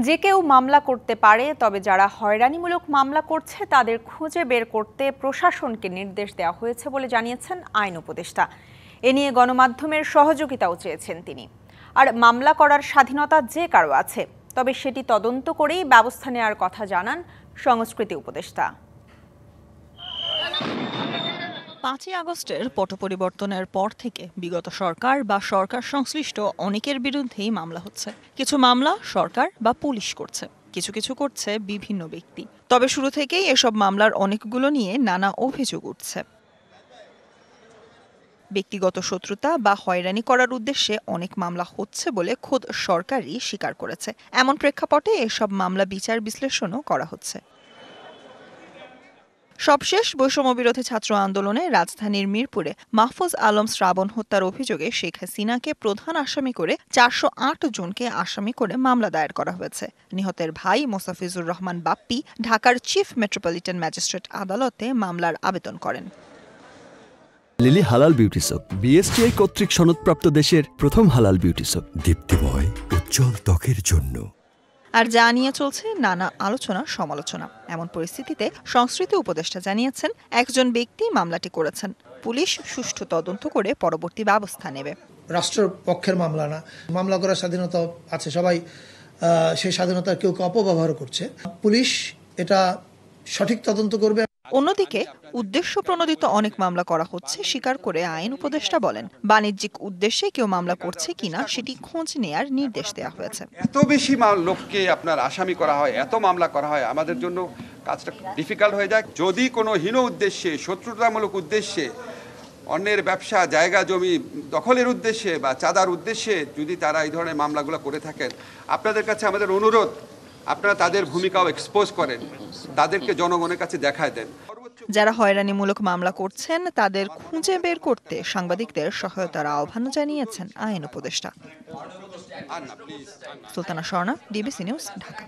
যে কেউ মামলা করতে পারে, তবে যারা হয়রানিমূলক মামলা করছে তাদের খুঁজে বের করতে প্রশাসনকে নির্দেশ দেওয়া হয়েছে বলে জানিয়েছেন আইন উপদেষ্টা। এ নিয়ে গণমাধ্যমের সহযোগিতাও চেয়েছেন তিনি। আর মামলা করার স্বাধীনতা যে কারো আছে, তবে সেটি তদন্ত করেই ব্যবস্থা নেওয়ার কথা জানান সংস্কৃতি উপদেষ্টা। ৫ই আগস্টের পট পরিবর্তনের পর থেকে বিগত সরকার বা সরকার সংশ্লিষ্ট অনেকের বিরুদ্ধেই মামলা হচ্ছে। কিছু মামলা সরকার বা পুলিশ করছে, কিছু কিছু করছে বিভিন্ন ব্যক্তি। তবে শুরু থেকেই এসব মামলার অনেকগুলো নিয়ে নানা অভিযোগ উঠছে। ব্যক্তিগত শত্রুতা বা হয়রানি করার উদ্দেশ্যে অনেক মামলা হচ্ছে বলে খোদ সরকারই স্বীকার করেছে। এমন প্রেক্ষাপটে এসব মামলা বিচার বিশ্লেষণও করা হচ্ছে। সবশেষ বৈষম্য বিরোধী ছাত্র আন্দোলনে রাজধানীর মিরপুরে মাহফুজ আলম শ্রাবণ হত্যার অভিযোগে শেখ হাসিনাকে প্রধান আসামি করে ৪০৮ জনকে আসামি করে মামলা দায়ের করা হয়েছে। নিহতের ভাই মোস্তাফিজুর রহমান বাপ্পি ঢাকার চিফ মেট্রোপলিটন ম্যাজিস্ট্রেট আদালতে মামলার আবেদন করেন। লিলি হালাল বিউটি সোপ, বিএসটিআই কর্তৃক সনদপ্রাপ্ত দেশের প্রথম হালাল বিউটি সোপ, দীপ্তিময় উজ্জ্বল ত্বকের জন্য। আর যা নিয়ে চলছে নানা আলোচনা সমালোচনা। এমন পরিস্থিতিতে সংস্কৃতি উপদেষ্টা জানিয়েছেন, একজন ব্যক্তি মামলাটি করেছেন, পুলিশ সুষ্ঠু তদন্ত করে পরবর্তী ব্যবস্থা নেবে। রাষ্ট্রের পক্ষের মামলা না, মামলা করার স্বাধীনতা আছে, সবাই সেই স্বাধীনতার কেউ অপব্যবহার করছে। পুলিশ এটা সঠিক তদন্ত করবে। অন্যদিকে উদ্দেশ্য প্রণোদিত অনেক মামলা করা হচ্ছে স্বীকার করে আইন উপদেষ্টা বলেন, বাণিজ্যিক উদ্দেশ্যে কেউ মামলা করছে কিনা সেটি খোঁজ নেয়ার নির্দেশ দেওয়া হয়েছে। এত বেশি লোককে আপনার আসামি করা হয়, এত মামলা করা হয়, আমাদের জন্য কাজটা ডিফিকাল্ট হয়ে যায়। যদি কোনো হীন উদ্দেশ্যে, শত্রুতামূলক উদ্দেশ্যে, অন্যের ব্যবসা, জায়গা জমি দখলের উদ্দেশ্যে বা চাঁদার উদ্দেশ্যে যদি তারা এই ধরনের মামলাগুলো করে থাকেন, আপনাদের কাছে আমাদের অনুরোধ, আপনারা তাদের ভূমিকাও এক্সপোজ করেন, তাদেরকে জনগণের কাছে দেখায় দেন। যারা হয়রানিমূলক মামলা করছেন তাদের খুঁজে বের করতে সাংবাদিকদের সহায়তার আহ্বান জানিয়েছেন আইন উপদেষ্টা। Sultana Swarna, DBC news, Dhaka.